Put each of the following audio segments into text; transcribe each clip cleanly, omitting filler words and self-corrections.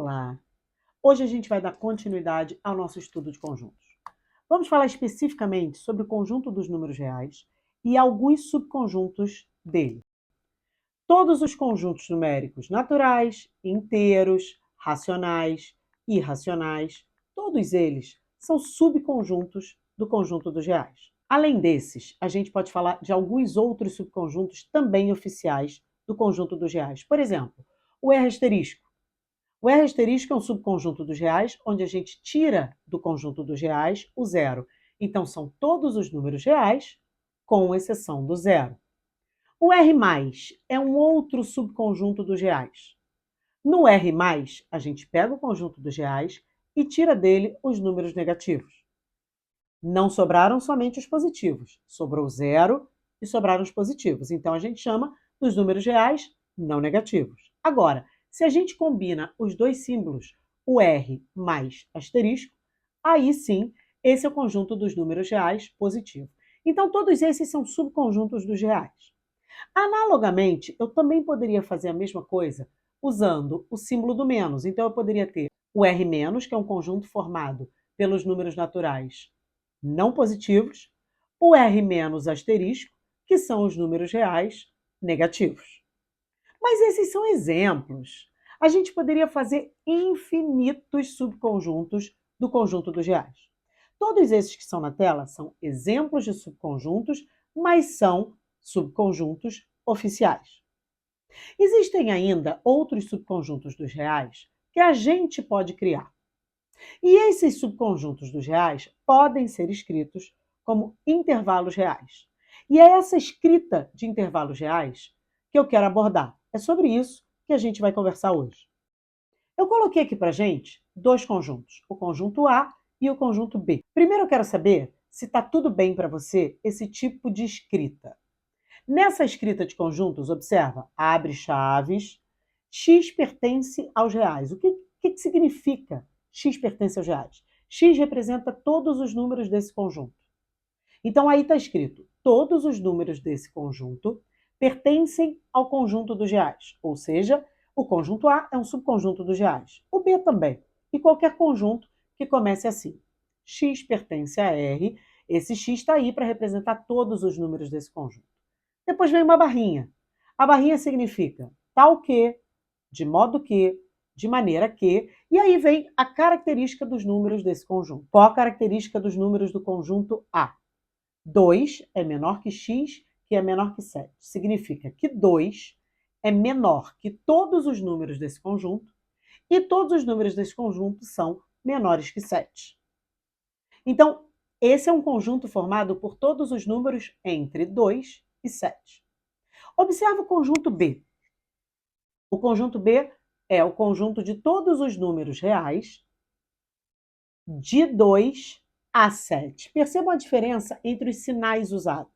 Olá! Hoje a gente vai dar continuidade ao nosso estudo de conjuntos. Vamos falar especificamente sobre o conjunto dos números reais e alguns subconjuntos dele. Todos os conjuntos numéricos naturais, inteiros, racionais, irracionais, todos eles são subconjuntos do conjunto dos reais. Além desses, a gente pode falar de alguns outros subconjuntos também oficiais do conjunto dos reais. Por exemplo, o R asterisco. O R asterisco é um subconjunto dos reais, onde a gente tira do conjunto dos reais o zero. Então, são todos os números reais, com exceção do zero. O R+, é um outro subconjunto dos reais. No R+, a gente pega o conjunto dos reais e tira dele os números negativos. Não sobraram somente os positivos, sobrou zero e sobraram os positivos. Então, a gente chama dos números reais não negativos. Agora, se a gente combina os dois símbolos, o R mais asterisco, aí sim, esse é o conjunto dos números reais positivo. Então, todos esses são subconjuntos dos reais. Analogamente, eu também poderia fazer a mesma coisa usando o símbolo do menos. Então, eu poderia ter o R-, que é um conjunto formado pelos números naturais não positivos, o R- asterisco, que são os números reais negativos. Mas esses são exemplos. A gente poderia fazer infinitos subconjuntos do conjunto dos reais. Todos esses que estão na tela são exemplos de subconjuntos, mas são subconjuntos oficiais. Existem ainda outros subconjuntos dos reais que a gente pode criar. E esses subconjuntos dos reais podem ser escritos como intervalos reais. E é essa escrita de intervalos reais que eu quero abordar. É sobre isso que a gente vai conversar hoje. Eu coloquei aqui para a gente dois conjuntos, o conjunto A e o conjunto B. Primeiro eu quero saber se está tudo bem para você esse tipo de escrita. Nessa escrita de conjuntos, observa, abre chaves, x pertence aos reais. O que significa x pertence aos reais? X representa todos os números desse conjunto. Então, aí está escrito, todos os números desse conjunto pertencem ao conjunto dos reais. Ou seja, o conjunto A é um subconjunto dos reais. O B também. E qualquer conjunto que comece assim. X pertence a R. Esse x está aí para representar todos os números desse conjunto. Depois vem uma barrinha. A barrinha significa tal que, de modo que, de maneira que, e aí vem a característica dos números desse conjunto. Qual a característica dos números do conjunto A? 2 é menor que x, que é menor que 7. Significa que 2 é menor que todos os números desse conjunto e todos os números desse conjunto são menores que 7. Então, esse é um conjunto formado por todos os números entre 2 e 7. Observe o conjunto B. O conjunto B é o conjunto de todos os números reais de 2 a 7. Percebam a diferença entre os sinais usados.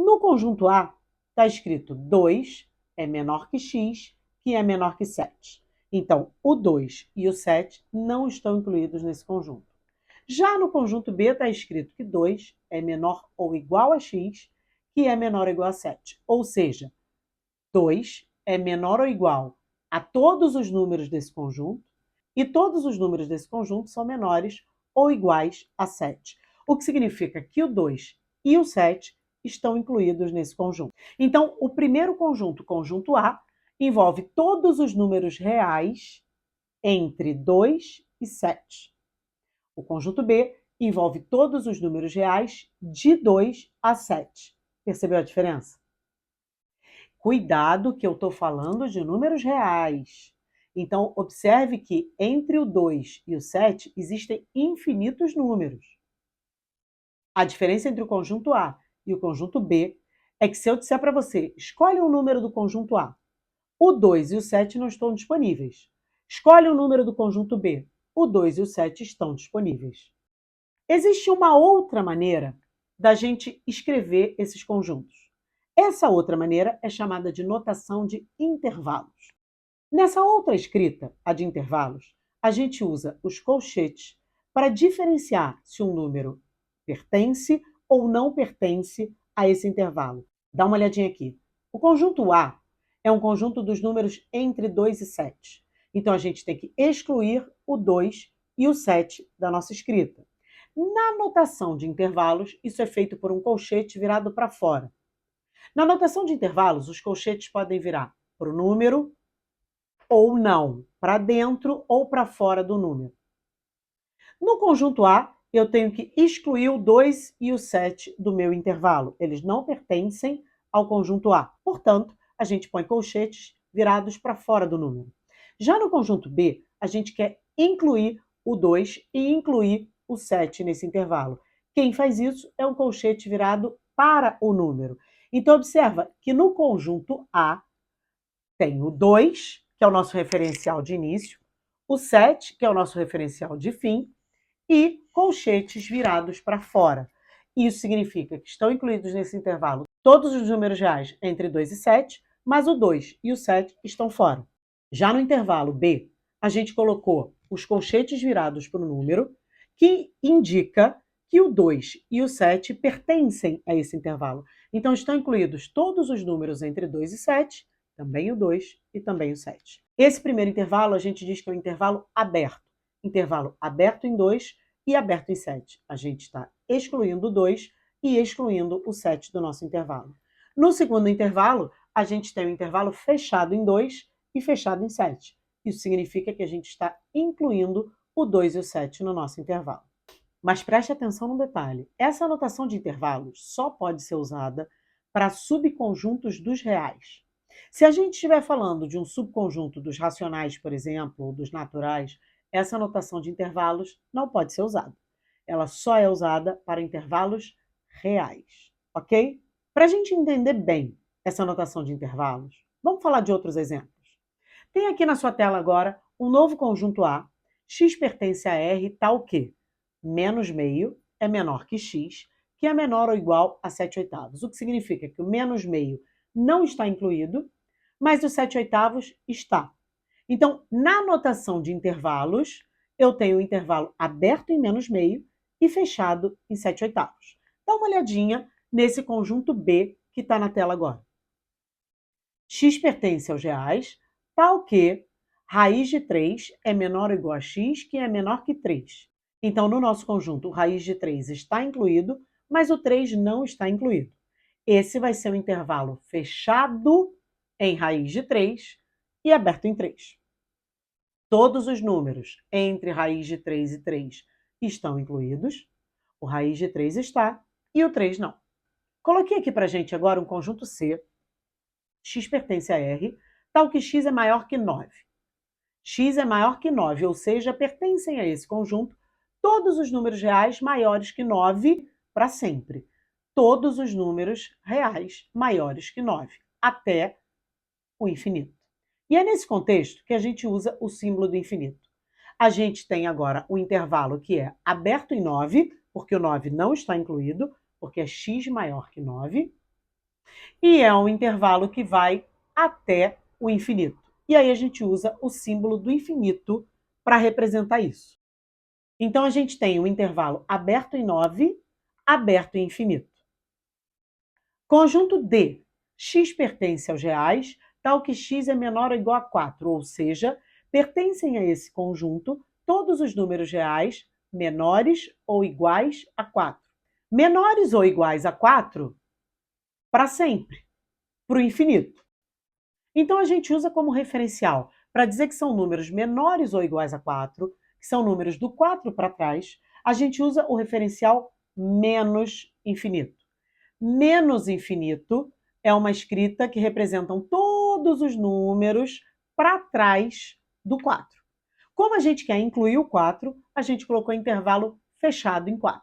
No conjunto A, está escrito 2 é menor que x, que é menor que 7. Então, o 2 e o 7 não estão incluídos nesse conjunto. Já no conjunto B, está escrito que 2 é menor ou igual a x, que é menor ou igual a 7. Ou seja, 2 é menor ou igual a todos os números desse conjunto e todos os números desse conjunto são menores ou iguais a 7. O que significa que o 2 e o 7 estão incluídos nesse conjunto. Então, o primeiro conjunto, conjunto A, envolve todos os números reais entre 2 e 7. O conjunto B envolve todos os números reais de 2 a 7. Percebeu a diferença? Cuidado que eu estou falando de números reais. Então, observe que entre o 2 e o 7 existem infinitos números. A diferença entre o conjunto A e o conjunto B é que se eu disser para você, escolhe um número do conjunto A, o 2 e o 7 não estão disponíveis. Escolhe um número do conjunto B, o 2 e o 7 estão disponíveis. Existe uma outra maneira da gente escrever esses conjuntos. Essa outra maneira é chamada de notação de intervalos. Nessa outra escrita, a de intervalos, a gente usa os colchetes para diferenciar se um número pertence ou não pertence a esse intervalo. Dá uma olhadinha aqui. O conjunto A é um conjunto dos números entre 2 e 7. Então, a gente tem que excluir o 2 e o 7 da nossa escrita. Na notação de intervalos, isso é feito por um colchete virado para fora. Na notação de intervalos, os colchetes podem virar para o número ou não, para dentro ou para fora do número. No conjunto A, eu tenho que excluir o 2 e o 7 do meu intervalo. Eles não pertencem ao conjunto A. Portanto, a gente põe colchetes virados para fora do número. Já no conjunto B, a gente quer incluir o 2 e incluir o 7 nesse intervalo. Quem faz isso é um colchete virado para o número. Então, observa que no conjunto A tem o 2, que é o nosso referencial de início, o 7, que é o nosso referencial de fim, e colchetes virados para fora. Isso significa que estão incluídos nesse intervalo todos os números reais entre 2 e 7, mas o 2 e o 7 estão fora. Já no intervalo B, a gente colocou os colchetes virados para o número, que indica que o 2 e o 7 pertencem a esse intervalo. Então, estão incluídos todos os números entre 2 e 7, também o 2 e também o 7. Esse primeiro intervalo a gente diz que é um intervalo aberto. Intervalo aberto em 2 e aberto em 7. A gente está excluindo o 2 e excluindo o 7 do nosso intervalo. No segundo intervalo, a gente tem um intervalo fechado em 2 e fechado em 7. Isso significa que a gente está incluindo o 2 e o 7 no nosso intervalo. Mas preste atenção no detalhe. Essa anotação de intervalos só pode ser usada para subconjuntos dos reais. Se a gente estiver falando de um subconjunto dos racionais, por exemplo, ou dos naturais, essa anotação de intervalos não pode ser usada. Ela só é usada para intervalos reais, ok? Para a gente entender bem essa anotação de intervalos, vamos falar de outros exemplos. Tem aqui na sua tela agora um novo conjunto A, x pertence a R, tal que menos meio é menor que x, que é menor ou igual a 7/8, o que significa que o menos meio não está incluído, mas o 7/8 está. Então, na notação de intervalos, eu tenho o intervalo aberto em menos meio e fechado em 7/8. Dá uma olhadinha nesse conjunto B que está na tela agora. X pertence aos reais, tal que raiz de 3 é menor ou igual a x, que é menor que 3. Então, no nosso conjunto, o raiz de 3 está incluído, mas o 3 não está incluído. Esse vai ser o intervalo fechado em raiz de 3 e aberto em 3. Todos os números entre raiz de 3 e 3 estão incluídos, o raiz de 3 está e o 3 não. Coloquei aqui para a gente agora um conjunto C, x pertence a R, tal que x é maior que 9. X é maior que 9, ou seja, pertencem a esse conjunto todos os números reais maiores que 9 para sempre. Todos os números reais maiores que 9, até o infinito. E é nesse contexto que a gente usa o símbolo do infinito. A gente tem agora um intervalo que é aberto em 9, porque o 9 não está incluído, porque é x maior que 9, e é um intervalo que vai até o infinito. E aí a gente usa o símbolo do infinito para representar isso. Então a gente tem um intervalo aberto em 9, aberto em infinito. Conjunto D. X pertence aos reais, tal que x é menor ou igual a 4, ou seja, pertencem a esse conjunto todos os números reais menores ou iguais a 4. Menores ou iguais a 4 para sempre, para o infinito. Então a gente usa como referencial para dizer que são números menores ou iguais a 4, que são números do 4 para trás, a gente usa o referencial menos infinito. Menos infinito é uma escrita que representam todos os números para trás do 4. Como a gente quer incluir o 4, a gente colocou intervalo fechado em 4.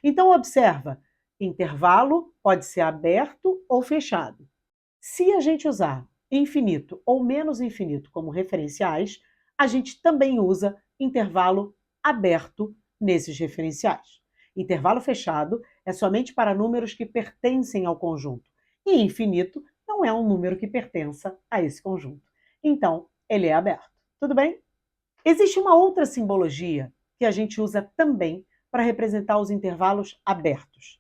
Então, observa, intervalo pode ser aberto ou fechado. Se a gente usar infinito ou menos infinito como referenciais, a gente também usa intervalo aberto nesses referenciais. Intervalo fechado é somente para números que pertencem ao conjunto, e infinito não é um número que pertença a esse conjunto. Então, ele é aberto. Tudo bem? Existe uma outra simbologia que a gente usa também para representar os intervalos abertos.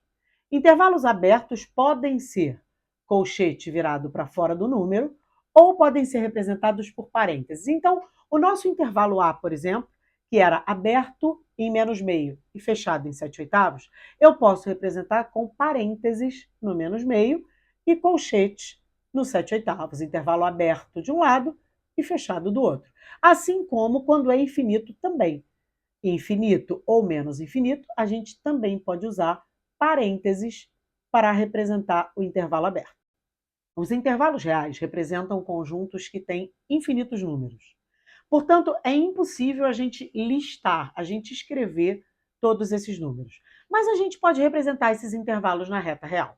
Intervalos abertos podem ser colchete virado para fora do número ou podem ser representados por parênteses. Então, o nosso intervalo A, por exemplo, que era aberto em menos meio e fechado em 7/8, eu posso representar com parênteses no menos meio e colchete no 7/8, intervalo aberto de um lado e fechado do outro. Assim como quando é infinito também. Infinito ou menos infinito, a gente também pode usar parênteses para representar o intervalo aberto. Os intervalos reais representam conjuntos que têm infinitos números. Portanto, é impossível a gente listar, a gente escrever todos esses números. Mas a gente pode representar esses intervalos na reta real.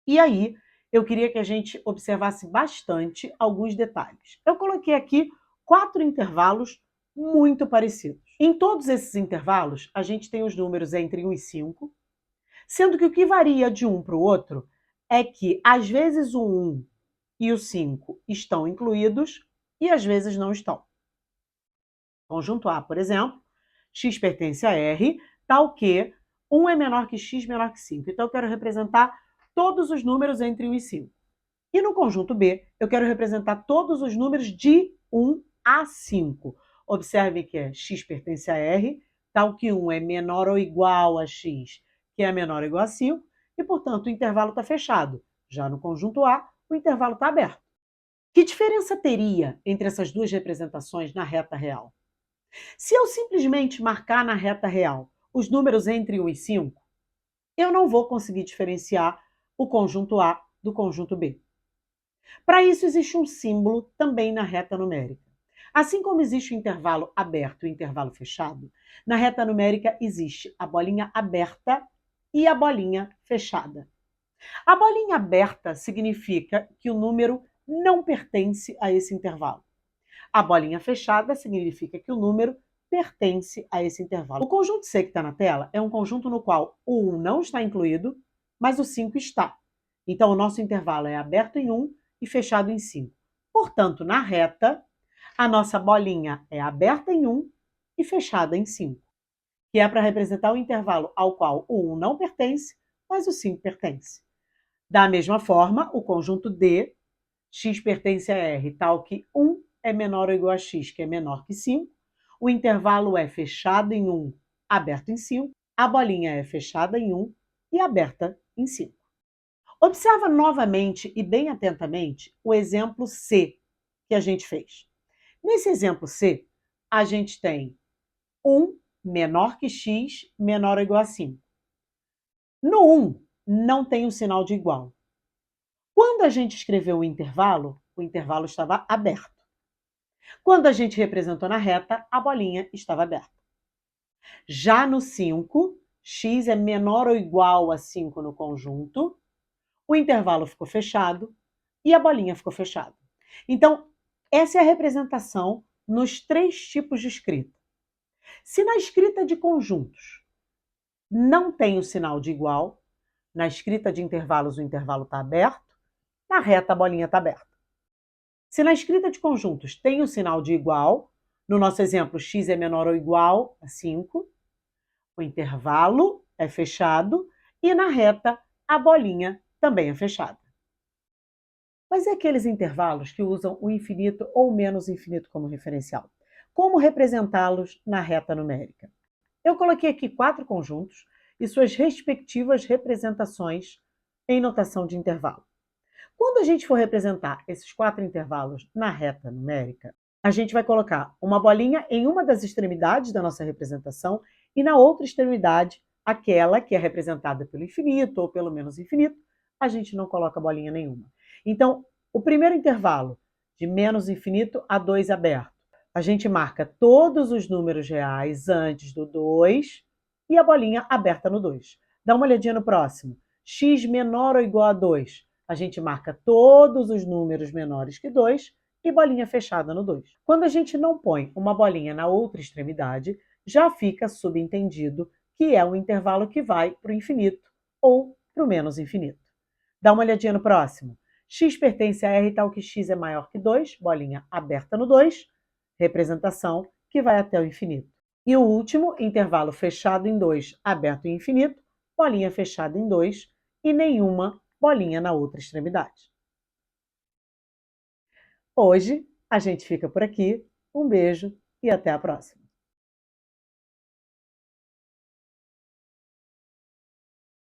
E aí, eu queria que a gente observasse bastante alguns detalhes. Eu coloquei aqui 4 intervalos muito parecidos. Em todos esses intervalos, a gente tem os números entre 1 e 5, sendo que o que varia de um para o outro é que, às vezes, o 1 e o 5 estão incluídos e, às vezes, não estão. Conjunto A, por exemplo, x pertence a R, tal que 1 é menor que x menor que 5. Então, eu quero representar todos os números entre 1 e 5. E no conjunto B, eu quero representar todos os números de 1 a 5. Observe que x pertence a R, tal que 1 é menor ou igual a x, que é menor ou igual a 5, e, portanto, o intervalo está fechado. Já no conjunto A, o intervalo está aberto. Que diferença teria entre essas duas representações na reta real? Se eu simplesmente marcar na reta real os números entre 1 e 5, eu não vou conseguir diferenciar o conjunto A do conjunto B. Para isso, existe um símbolo também na reta numérica. Assim como existe o intervalo aberto e o intervalo fechado, na reta numérica existe a bolinha aberta e a bolinha fechada. A bolinha aberta significa que o número não pertence a esse intervalo. A bolinha fechada significa que o número pertence a esse intervalo. O conjunto C que está na tela é um conjunto no qual o 1 não está incluído, mas o 5 está. Então, o nosso intervalo é aberto em 1 e fechado em 5. Portanto, na reta, a nossa bolinha é aberta em 1 e fechada em 5, que é para representar o intervalo ao qual o 1 não pertence, mas o 5 pertence. Da mesma forma, o conjunto D, x pertence a R, tal que 1 é menor ou igual a x, que é menor que 5, o intervalo é fechado em 1, aberto em 5, a bolinha é fechada em 1 e aberta em 5. Observa novamente e bem atentamente o exemplo C que a gente fez. Nesse exemplo C, a gente tem 1 menor que x, menor ou igual a 5. No 1, não tem o sinal de igual. Quando a gente escreveu o intervalo estava aberto. Quando a gente representou na reta, a bolinha estava aberta. Já no 5, x é menor ou igual a 5 no conjunto, o intervalo ficou fechado e a bolinha ficou fechada. Então, essa é a representação nos 3 tipos de escrita. Se na escrita de conjuntos não tem o sinal de igual, na escrita de intervalos o intervalo está aberto, na reta a bolinha está aberta. Se na escrita de conjuntos tem o sinal de igual, no nosso exemplo x é menor ou igual a 5, o intervalo é fechado e na reta a bolinha também é fechada. Mas e aqueles intervalos que usam o infinito ou menos infinito como referencial? Como representá-los na reta numérica? Eu coloquei aqui 4 conjuntos e suas respectivas representações em notação de intervalo. Quando a gente for representar esses 4 intervalos na reta numérica, a gente vai colocar uma bolinha em uma das extremidades da nossa representação e na outra extremidade, aquela que é representada pelo infinito ou pelo menos infinito, a gente não coloca bolinha nenhuma. Então, o primeiro intervalo, de menos infinito a 2 aberto, a gente marca todos os números reais antes do 2 e a bolinha aberta no 2. Dá uma olhadinha no próximo. X menor ou igual a 2. A gente marca todos os números menores que 2 e bolinha fechada no 2. Quando a gente não põe uma bolinha na outra extremidade, já fica subentendido que é um intervalo que vai para o infinito ou para o menos infinito. Dá uma olhadinha no próximo. X pertence a R tal que x é maior que 2, bolinha aberta no 2, representação que vai até o infinito. E o último, intervalo fechado em 2, aberto em infinito, bolinha fechada em 2 e nenhuma bolinha na outra extremidade. Hoje a gente fica por aqui. Um beijo e até a próxima!